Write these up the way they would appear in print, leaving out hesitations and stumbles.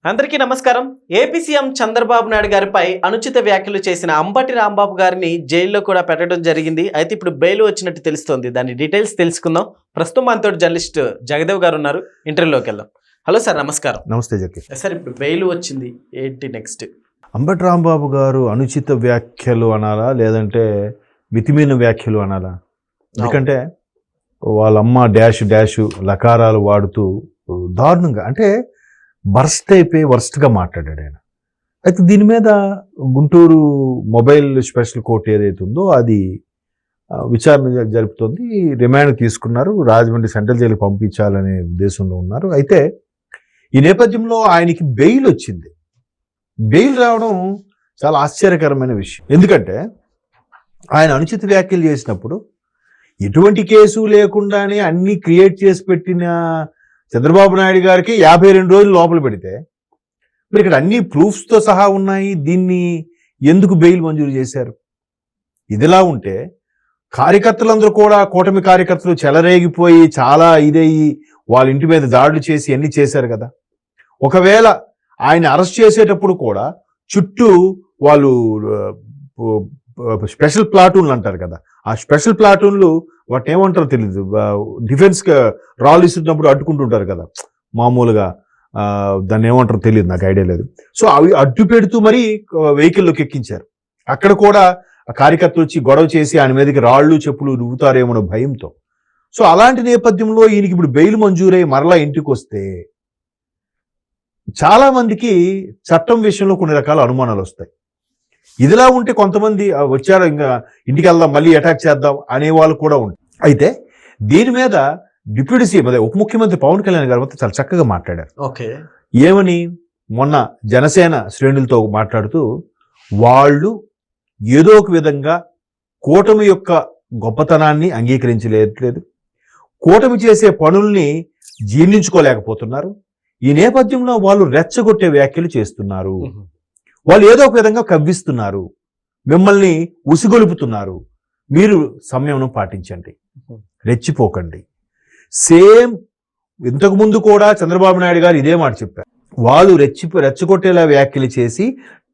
అందరికీ నమస్కారం. AP CM Chandrababu Naidu గారిపై అనుచిత వ్యాఖ్యలు చేసిన అంబటి రాంబాబు గారిని జైల్లో కూడా పెట్టడం జరిగింది. అయితే ఇప్పుడు బెయిల్ వచ్చినట్టు తెలుస్తోంది. దాని డీటెయిల్స్ తెలుసుకుందాం. ప్రస్తుతం మనతో జర్నలిస్ట్ జగదేవ్ గారు ఉన్నారు. ఇంటర్వ్యూలోకి వెళ్దాం. హలో సార్, నమస్కారం. నమస్తే జకి. సార్, ఇప్పుడు బెయిల్ వచ్చింది, ఏంటి నెక్స్ట్? అంబటి రాంబాబు గారు అనుచిత వ్యాఖ్యలు అనాలా, లేదంటే మితిమీన వ్యాఖ్యలు అనాలా? ఎందుకంటే వాళ్ళమ్మ డాష్ డాష్ లకారాలు వాడుతూ దారుణంగా, అంటే బర్స్ట్ అయిపోయి వర్స్ట్గా మాట్లాడాడు ఆయన. అయితే దీని మీద గుంటూరు మొబైల్ స్పెషల్ కోర్టు ఏదైతే ఉందో అది విచారణ జరుపుతోంది. రిమాండ్ తీసుకున్నారు. రాజమండ్రి సెంట్రల్ జైలుకి పంపించాలనే ఉద్దేశంలో ఉన్నారు. అయితే ఈ నేపథ్యంలో ఆయనకి బెయిల్ వచ్చింది. బెయిల్ రావడం చాలా ఆశ్చర్యకరమైన విషయం. ఎందుకంటే ఆయన అనుచిత వ్యాఖ్యలు చేసినప్పుడు ఎటువంటి కేసు లేకుండానే అన్ని క్రియేట్ చేసి పెట్టిన చంద్రబాబు నాయుడు గారికి 52 రోజులు లోపల పెడితే, మరి ఇక్కడ అన్ని ప్రూఫ్స్తో సహా ఉన్నాయి. దీన్ని ఎందుకు బెయిల్ మంజూరు చేశారు? ఇదిలా ఉంటే కార్యకర్తలందరూ కూడా, కూటమి కార్యకర్తలు చెలరేగిపోయి చాలా ఇదయ్యి వాళ్ళ ఇంటి మీద దాడులు చేసి అన్ని చేశారు కదా. ఒకవేళ ఆయన అరెస్ట్ చేసేటప్పుడు కూడా చుట్టూ వాళ్ళు స్పెషల్ ప్లాటూన్లు అంటారు కదా, ఆ స్పెషల్ ప్లాటూన్లు వాటి ఏమంటారో తెలియదు, డిఫెన్స్ రాళ్ళు ఇస్తున్నప్పుడు అడ్డుకుంటుంటారు కదా మామూలుగా, దాన్ని ఏమంటారో తెలియదు, నాకు ఐడియా లేదు. సో అవి అడ్డు పెడుతూ మరీ వెహికల్లోకి ఎక్కించారు. అక్కడ కూడా కార్యకర్తలు వచ్చి గొడవ చేసి ఆయన మీదకి రాళ్ళు చెప్పులు రువ్వుతారేమో భయంతో. సో అలాంటి నేపథ్యంలో ఈయనకి ఇప్పుడు బెయిల్ మంజూరై మరలా ఇంటికి వస్తే చాలా మందికి చట్టం విషయంలో కొన్ని రకాల అనుమానాలు వస్తాయి. ఇదిలా ఉంటే కొంతమంది వచ్చారు, ఇంకా ఇంటికి వెళ్దాం, మళ్ళీ అటాక్ చేద్దాం అనేవాళ్ళు కూడా ఉంటారు. అయితే దీని మీద డిప్యూటీ సీఎం, అదే ఉప ముఖ్యమంత్రి పవన్ కళ్యాణ్ గారు మొత్తం చాలా చక్కగా మాట్లాడారు. ఓకే, ఏమని? మొన్న జనసేన శ్రేణులతో మాట్లాడుతూ వాళ్ళు ఏదో ఒక విధంగా కూటమి యొక్క గొప్పతనాన్ని అంగీకరించలేదు, కూటమి చేసే పనుల్ని జీర్ణించుకోలేకపోతున్నారు. ఈ నేపథ్యంలో వాళ్ళు రెచ్చగొట్టే వ్యాఖ్యలు చేస్తున్నారు, వాళ్ళు ఏదో ఒక విధంగా కవ్విస్తున్నారు, మిమ్మల్ని ఉసిగొలుపుతున్నారు. మీరు సంయమనం పాటించండి, రెచ్చిపోకండి. సేమ్ ఇంతకుముందు కూడా చంద్రబాబు నాయుడు గారు ఇదే మాట చెప్పారు. వాళ్ళు రెచ్చగొట్టేలా వ్యాఖ్యలు చేసి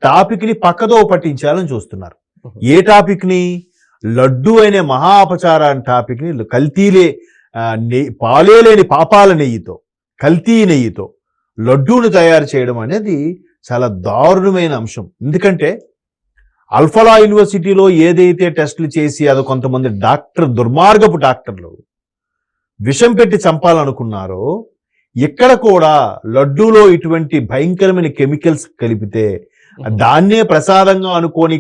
టాపిక్ని పక్కదో పట్టించాలని చూస్తున్నారు. ఏ టాపిక్ని? లడ్డు అనే మహా అపచారాన్ని టాపిక్ని కల్తీలే పాలేలేని పాపాల నెయ్యితో, కల్తీ నెయ్యితో లడ్డూను తయారు చేయడం అనేది చాలా దారుణమైన అంశం. ఎందుకంటే అల్ఫలా యూనివర్సిటీలో ఏదైతే టెస్టులు చేసి అది కొంతమంది దుర్మార్గపు డాక్టర్లు విషం పెట్టి చంపాలనుకున్నారో, ఇక్కడ కూడా లడ్డూలో ఇటువంటి భయంకరమైన కెమికల్స్ కలిపితే దాన్నే ప్రసాదంగా అనుకొని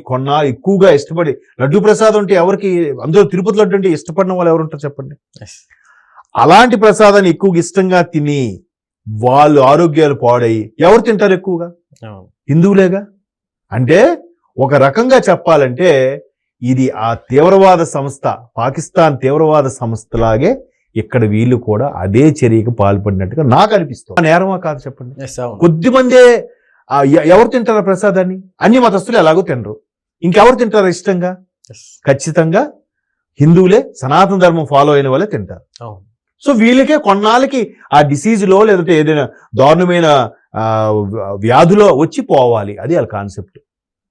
ఎక్కువగా ఇష్టపడి, లడ్డూ ప్రసాదం అంటే ఎవరికి, అందులో తిరుపతి లడ్డు అంటే ఇష్టపడిన వాళ్ళు ఎవరుంటారు చెప్పండి? అలాంటి ప్రసాదాన్ని ఎక్కువగా ఇష్టంగా తిని వాళ్ళు ఆరోగ్యాలు పాడయి ఎవరు తింటారు ఎక్కువగా? హిందువులేగా. అంటే ఒక రకంగా చెప్పాలంటే ఇది ఆ తీవ్రవాద సంస్థ, పాకిస్తాన్ తీవ్రవాద సంస్థలాగే ఇక్కడ వీళ్ళు కూడా అదే చర్యకు పాల్పడినట్టుగా నాకు అనిపిస్తుంది. నేరమా కాదు చెప్పండి? కొద్దిమందే ఎవరు తింటారు ప్రసాదాన్ని? అన్ని మతస్థులు ఎలాగో తినరు, ఇంకెవరు తింటారు ఇష్టంగా? ఖచ్చితంగా హిందువులే, సనాతన ధర్మం ఫాలో అయిన వాళ్ళే తింటారు. సో వీళ్ళకే కొన్నాళ్ళకి ఆ డిసీజ్లో లేదంటే ఏదైనా దారుణమైన వ్యాధులో వచ్చి పోవాలి. అది వాళ్ళ కాన్సెప్ట్.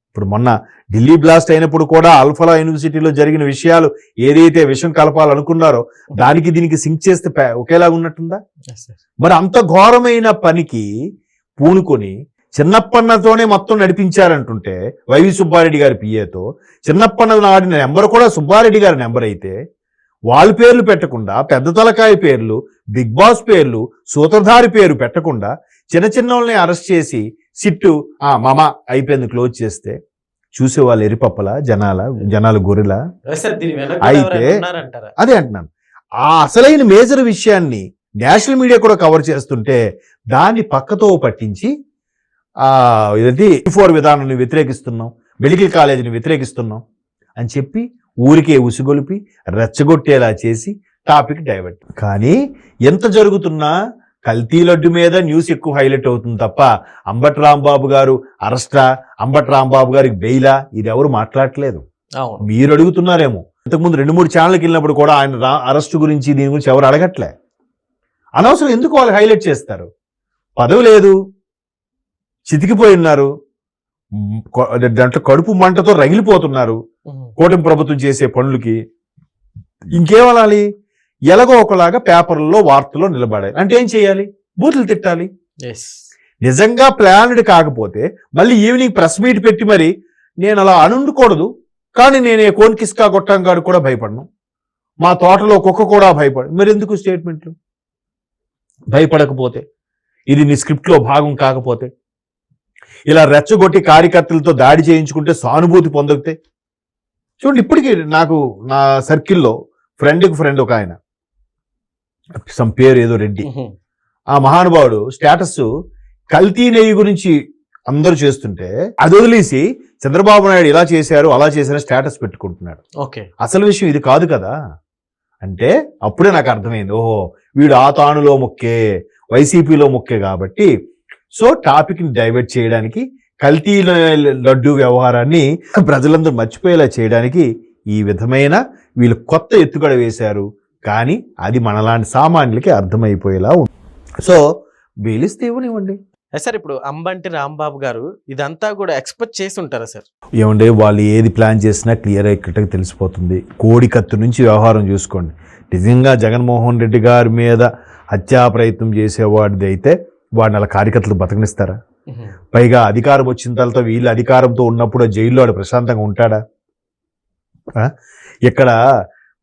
ఇప్పుడు మొన్న ఢిల్లీ బ్లాస్ట్ అయినప్పుడు కూడా అల్ఫలా యూనివర్సిటీలో జరిగిన విషయాలు ఏదైతే విషయం కలపాలనుకున్నారో దానికి దీనికి సింక్ చేస్తే ఒకేలాగా ఉన్నట్టుందా? మరి అంత ఘోరమైన పనికి పూనుకొని చిన్నప్పన్నతోనే మొత్తం నడిపించారంటుంటే, వైవి సుబ్బారెడ్డి గారి పిఏతో చిన్నప్పన్న నాడిన నెంబర్ కూడా సుబ్బారెడ్డి గారి నెంబర్ అయితే, వాళ్ళ పేర్లు పెట్టకుండా, పెద్ద తలకాయ పేర్లు, బిగ్ బాస్ పేర్లు, సూత్రధారి పేరు పెట్టకుండా చిన్న చిన్న వాళ్ళని అరెస్ట్ చేసి సిట్టు మామ అయిపోయింది క్లోజ్ చేస్తే చూసేవాళ్ళు ఎరిపప్పల, జనాలు గొర్రెలా? అయితే అదే అంటున్నాను, ఆ అసలైన మేజర్ విషయాన్ని నేషనల్ మీడియా కూడా కవర్ చేస్తుంటే దాన్ని పక్కతో పట్టించి ఇదంటే 4 విధానాన్ని వ్యతిరేకిస్తున్నాం, మెడికల్ కాలేజీని వ్యతిరేకిస్తున్నాం అని చెప్పి ఊరికే ఉసిగొలిపి రెచ్చగొట్టేలా చేసి టాపిక్ డైవర్ట్. కానీ ఎంత జరుగుతున్నా కల్తీ లడ్డు మీద న్యూస్ ఎక్కువ హైలైట్ అవుతుంది తప్ప అంబటి రాంబాబు గారు అరెస్టా, అంబటి రాంబాబు గారికి బెయిలా, ఇది ఎవరు మాట్లాడట్లేదు. మీరు అడుగుతున్నారేమో. ఇంతకుముందు 2-3 ఛానల్కి వెళ్ళినప్పుడు కూడా ఆయన అరెస్ట్ గురించి దీని గురించి ఎవరు అడగట్లే. అనవసరం ఎందుకు వాళ్ళు హైలైట్ చేస్తారు? పదవి లేదు, చితికిపోయి ఉన్నారు, దాంట్లో కడుపు మంటతో రగిలిపోతున్నారు కూటమి ప్రభుత్వం చేసే పనులకి. ఇంకేమనాలి, ఎలాగో ఒకలాగా పేపర్లలో వార్తల్లో నిలబడాలి అంటే ఏం చేయాలి, బూతులు తిట్టాలి. నిజంగా ప్లాన్డ్ కాకపోతే మళ్ళీ ఈవినింగ్ ప్రెస్ మీట్ పెట్టి మరి నేను అలా అనుండకూడదు, కానీ నేను కోన్ కిస్కా గొట్టంగాడు కూడా భయపడను, మా తోటలో కుక్క కూడా భయపడు, మరి ఎందుకు స్టేట్మెంట్లు? భయపడకపోతే, ఇది నీ స్క్రిప్ట్లో భాగం కాకపోతే, ఇలా రెచ్చగొట్టి కార్యకర్తలతో దాడి చేయించుకుంటే సానుభూతి పొందితే. చూడండి, ఇప్పటికీ నాకు నా సర్కిల్లో ఫ్రెండ్ ఒక ఆయన, సమ్ పేరు ఏదో రెడ్డి, ఆ మహానుభావుడు స్టేటస్ కల్తీ నెయ్యి గురించి అందరూ చేస్తుంటే అది వదిలేసి చంద్రబాబు నాయుడు ఇలా చేశారు అలా చేశారు స్టేటస్ పెట్టుకుంటున్నాడు. అసలు విషయం ఇది కాదు కదా అంటే అప్పుడే నాకు అర్థమైంది, ఓహో వీడు ఆ తానులో మొక్కే, వైసీపీలో మొక్కే కాబట్టి సో టాపిక్ ని డైవర్ట్ చేయడానికి, కల్తీ లడ్డు వ్యవహారాన్ని ప్రజలందరూ మర్చిపోయేలా చేయడానికి ఈ విధమైన వీళ్ళు కొత్త ఎత్తుగడ వేశారు. కానీ అది మనలాంటి సామాన్యులకి అర్థమైపోయేలా ఉంది. సో బెయిలిస్తే ఇవ్వనివ్వండి సార్. ఇప్పుడు అంబంటి రాంబాబు గారు ఇదంతా కూడా ఎక్స్పెక్ట్ చేసి ఉంటారా సార్? ఏమంటే వాళ్ళు ఏది ప్లాన్ చేసినా క్లియర్ అయ్యేటట్టుగా తెలిసిపోతుంది. కోడి కత్తి నుంచి వ్యవహారం చూసుకోండి. నిజంగా జగన్మోహన్ రెడ్డి గారి మీద హత్యా ప్రయత్నం చేసేవాడిది అయితే వాడిని అలా కార్యకర్తలు బతకనిస్తారా? పైగా అధికారం వచ్చిన తర్వాత వీళ్ళు అధికారంతో ఉన్నప్పుడు జైల్లో వాడు ప్రశాంతంగా ఉంటాడా? ఇక్కడ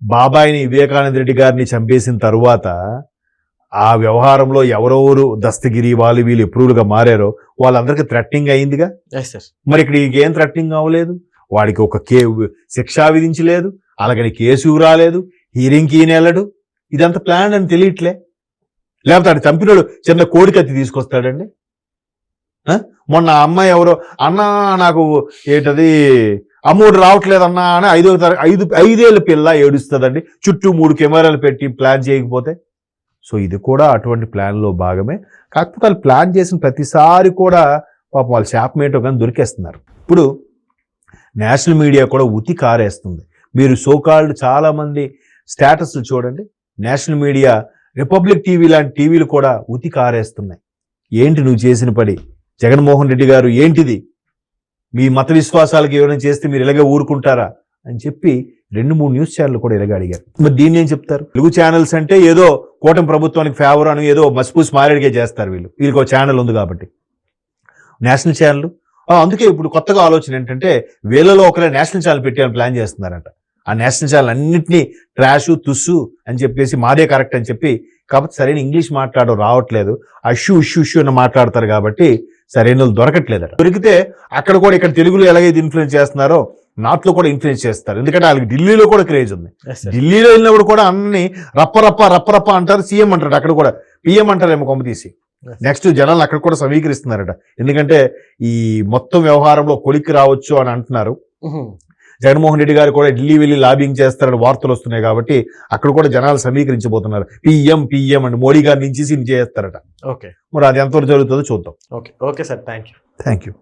బాబాయిని వివేకానంద రెడ్డి గారిని చంపేసిన తరువాత ఆ వ్యవహారంలో ఎవరెవరు దస్తగిరి వాళ్ళు వీళ్ళు ఎప్రూవ్లుగా మారారో వాళ్ళందరికీ థ్రెటనింగ్ అయిందిగా. మరి ఇక్కడ ఏం థ్రెటనింగ్ అవ్వలేదు, వాడికి ఒక శిక్ష విధించలేదు, అలాగని కేసు రాలేదు, హీరింగ్కి ఈయన వెళ్ళడు. ఇదంతా ప్లాన్ అని తెలియట్లే. లేకపోతే ఆడు చంపినోడు చిన్న కోడికత్తి తీసుకొస్తాడండి. మొన్న అమ్మాయి ఎవరో అన్నా నాకు ఏంటది అమ్మోడు రావట్లేదన్నా అని 5 పిల్ల ఏడుస్తుందండి, చుట్టూ 3 కెమెరాలు పెట్టి ప్లాన్ చేయకపోతే. సో ఇది కూడా అటువంటి ప్లాన్లో భాగమే. కాకపోతే వాళ్ళు ప్లాన్ చేసిన ప్రతిసారి కూడా పాపం వాళ్ళు శాపమేటో కానీ దొరికేస్తున్నారు. ఇప్పుడు నేషనల్ మీడియా కూడా ఉతి కారేస్తుంది. మీరు సోకాల్డ్ చాలామంది స్టేటస్లు చూడండి, నేషనల్ మీడియా, రిపబ్లిక్ టీవీ లాంటి టీవీలు కూడా ఉతి కారేస్తున్నాయి. ఏంటి నువ్వు చేసిన పని జగన్మోహన్ రెడ్డి గారు, ఏంటిది మీ మత విశ్వాసాలకు ఏమైనా చేస్తే మీరు ఇలాగే ఊరుకుంటారా అని చెప్పి 2-3 న్యూస్ ఛానల్ కూడా ఇలాగే అడిగారు. మరి దీన్ని ఏం చెప్తారు? తెలుగు ఛానల్స్ అంటే ఏదో కూటమి ప్రభుత్వానికి ఫేవర్ అని ఏదో మసిపూసి మారేడిగా చేస్తారు వీళ్ళకి ఒక ఛానల్ ఉంది కాబట్టి. నేషనల్ ఛానల్ అందుకే ఇప్పుడు కొత్తగా ఆలోచన ఏంటంటే వీళ్ళలో ఒకరే నేషనల్ ఛానల్ పెట్టాలని ప్లాన్ చేస్తున్నారంట. ఆ నేషనల్ ఛానల్ అన్నింటినీ ట్రాషు తుస్సు అని చెప్పేసి మాదే కరెక్ట్ అని చెప్పి, కాబట్టి సరైన ఇంగ్లీష్ మాట్లాడడం రావట్లేదు, అష్యూ ఇష్యూ అని మాట్లాడతారు కాబట్టి సరైన వాళ్ళు దొరకట్లేదట. దొరికితే అక్కడ కూడా ఇక్కడ తెలుగులో ఎలాగైతే ఇన్ఫ్లుయెన్స్ చేస్తున్నారో నార్త్ లో కూడా ఇన్ఫ్లుయెన్స్ చేస్తారు. ఎందుకంటే వాళ్ళకి ఢిల్లీలో కూడా క్రేజ్ ఉంది. ఢిల్లీలో వెళ్ళినప్పుడు కూడా అన్ని రప్ప అంటారు, సీఎం అంటారు, అక్కడ కూడా పిఎం అంటారేమో కొమ్మ తీసి. నెక్స్ట్ జనాలు అక్కడ కూడా సమీకరిస్తున్నారట. ఎందుకంటే ఈ మొత్తం వ్యవహారంలో కొలిక్కి రావచ్చు అని అంటున్నారు. జగన్మోహన్ రెడ్డి గారు కూడా ఢిల్లీ వెళ్ళి లాబింగ్ చేస్తారని వార్తలు వస్తున్నాయి కాబట్టి అక్కడ కూడా జనాలు సమీకరించబోతున్నారు. పిఎం అండ్ మోడీ గారిని నుంచి చేస్తారట. ఓకే, మరి అది ఎంతవరకు జరుగుతుందో చూద్దాం. Okay sir, thank you.